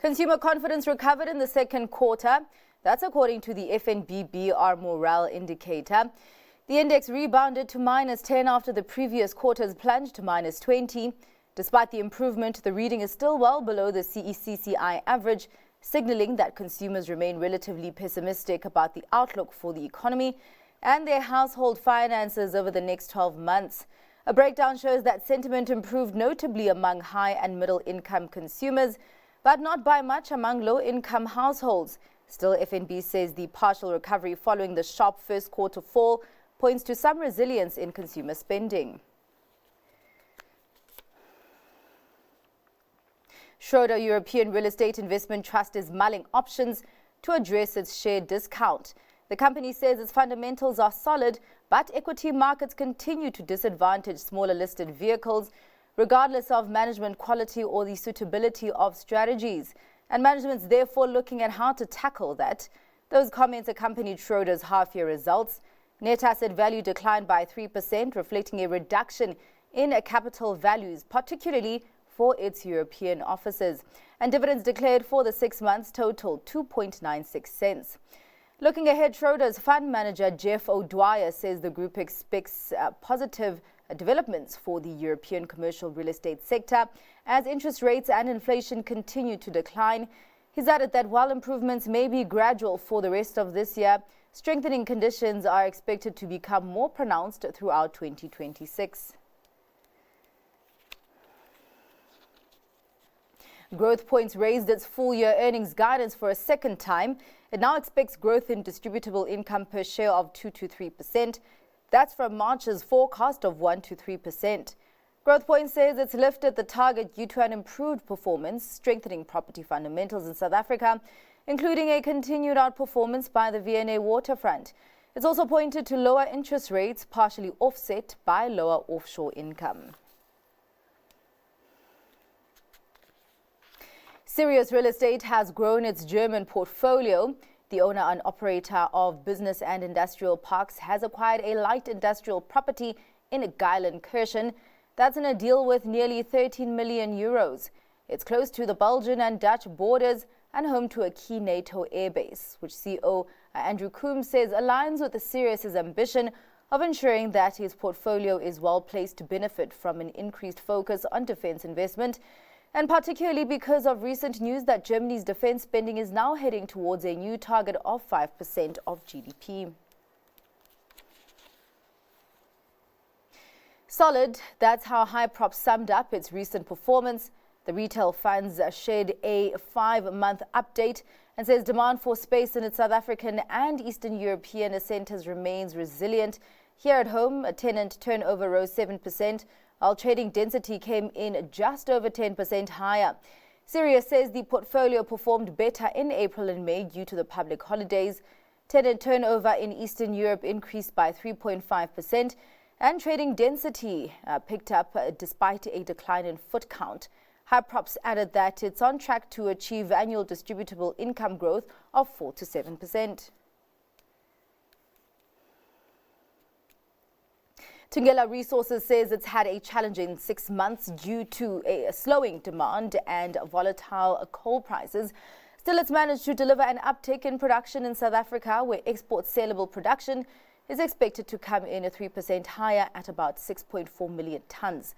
Consumer confidence recovered in the second quarter. That's according to the FNB morale indicator. The index rebounded to -10 after the previous quarter's plunge to -20. Despite the improvement, the reading is still well below the CECCI average, signaling that consumers remain relatively pessimistic about the outlook for the economy and their household finances over the next 12 months. A breakdown shows that sentiment improved notably among high and middle income consumers, but not by much among low-income households. Still, FNB says the partial recovery following the sharp first quarter fall points to some resilience in consumer spending. Schroeder European Real Estate Investment Trust is mulling options to address its share discount. The company says its fundamentals are solid, but equity markets continue to disadvantage smaller listed vehicles, regardless of management quality or the suitability of strategies. And management's therefore looking at how to tackle that. Those comments accompanied Schroeder's half-year results. Net asset value declined by 3%, reflecting a reduction in capital values, particularly for its European offices. And dividends declared for the 6 months totaled 2.96 cents. Looking ahead, Schroeder's fund manager Jeff O'Dwyer says the group expects positive developments for the European commercial real estate sector as interest rates and inflation continue to decline. He's added that while improvements may be gradual for the rest of this year, strengthening conditions are expected to become more pronounced throughout 2026. Growthpoint raised its full-year earnings guidance for a second time. It now expects growth in distributable income per share of 2 to 3%. That's from March's forecast of 1 to 3%. Growthpoint says it's lifted the target due to an improved performance, strengthening property fundamentals in South Africa, including a continued outperformance by the V&A waterfront. It's also pointed to lower interest rates, partially offset by lower offshore income. Sirius Real Estate has grown its German portfolio. The owner and operator of business and industrial parks has acquired a light industrial property in Geilenkirchen. That's in a deal with nearly 13 million euros. It's close to the Belgian and Dutch borders and home to a key NATO airbase, which CEO Andrew Coombs says aligns with the Sirius's ambition of ensuring that his portfolio is well placed to benefit from an increased focus on defense investment, and particularly because of recent news that Germany's defense spending is now heading towards a new target of 5% of GDP. Solid, that's how Hyprop summed up its recent performance. The retail funds shared a 5-month update and says demand for space in its South African and Eastern European centres remains resilient. Here at home, tenant turnover rose 7%, while trading density came in just over 10% higher. Sirius says the portfolio performed better in April and May due to the public holidays. Tenant turnover in Eastern Europe increased by 3.5%, and trading density picked up despite a decline in foot count. Hyprops added that it's on track to achieve annual distributable income growth of 4 to 7%. Tangela Resources says it's had a challenging 6 months due to a slowing demand and volatile coal prices. Still, it's managed to deliver an uptick in production in South Africa, where export saleable production is expected to come in at 3% higher at about 6.4 million tons.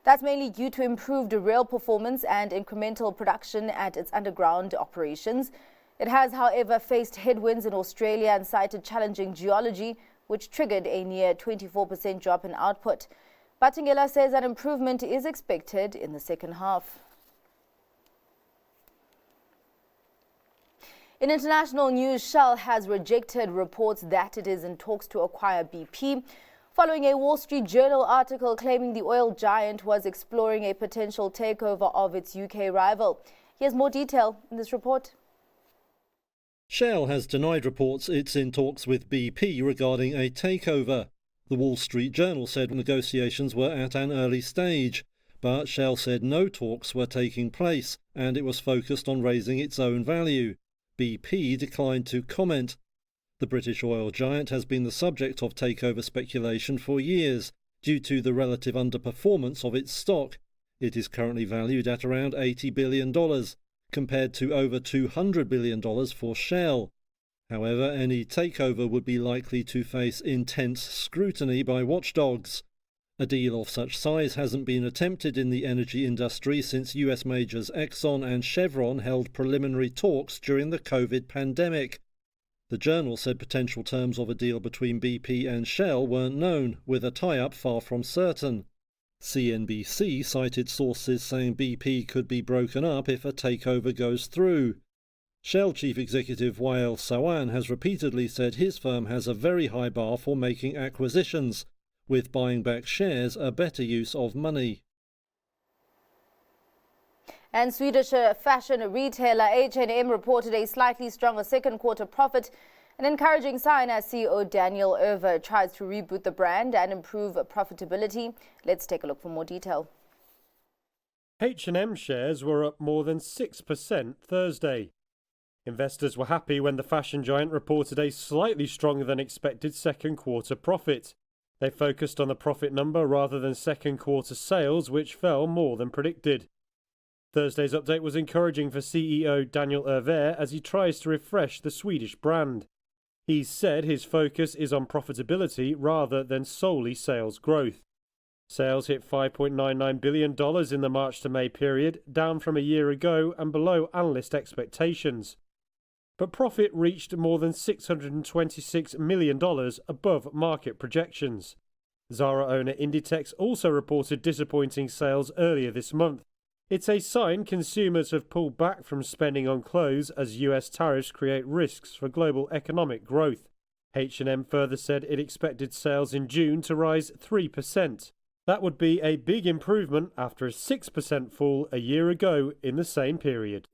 That's mainly due to improved rail performance and incremental production at its underground operations. It has, however, faced headwinds in Australia and cited challenging geology, which triggered a near 24% drop in output. But Tangela says an improvement is expected in the second half. In international news, Shell has rejected reports that it is in talks to acquire BP, following a Wall Street Journal article claiming the oil giant was exploring a potential takeover of its UK rival. Here's more detail in this report. Shell has denied reports it's in talks with BP regarding a takeover. The Wall Street Journal said negotiations were at an early stage, but Shell said no talks were taking place and it was focused on raising its own value. BP declined to comment. The British oil giant has been the subject of takeover speculation for years due to the relative underperformance of its stock. It is currently valued at around $80 billion. compared to over $200 billion for Shell. However, any takeover would be likely to face intense scrutiny by watchdogs. A deal of such size hasn't been attempted in the energy industry since US majors Exxon and Chevron held preliminary talks during the COVID pandemic. The Journal said potential terms of a deal between BP and Shell weren't known, with a tie-up far from certain. CNBC cited sources saying BP could be broken up if a takeover goes through. Shell chief executive Wael Sawan has repeatedly said his firm has a very high bar for making acquisitions, with buying back shares a better use of money. And Swedish fashion retailer H&M reported a slightly stronger second quarter profit, an encouraging sign as CEO Daniel Över tries to reboot the brand and improve profitability. Let's take a look for more detail. H&M shares were up more than 6% Thursday. Investors were happy when the fashion giant reported a slightly stronger than expected second quarter profit. They focused on the profit number rather than second quarter sales, which fell more than predicted. Thursday's update was encouraging for CEO Daniel Över as he tries to refresh the Swedish brand. He said his focus is on profitability rather than solely sales growth. Sales hit $5.99 billion in the March to May period, down from a year ago and below analyst expectations. But profit reached more than $626 million above market projections. Zara owner Inditex also reported disappointing sales earlier this month. It's a sign consumers have pulled back from spending on clothes as US tariffs create risks for global economic growth. H&M further said it expected sales in June to rise 3%. That would be a big improvement after a 6% fall a year ago in the same period.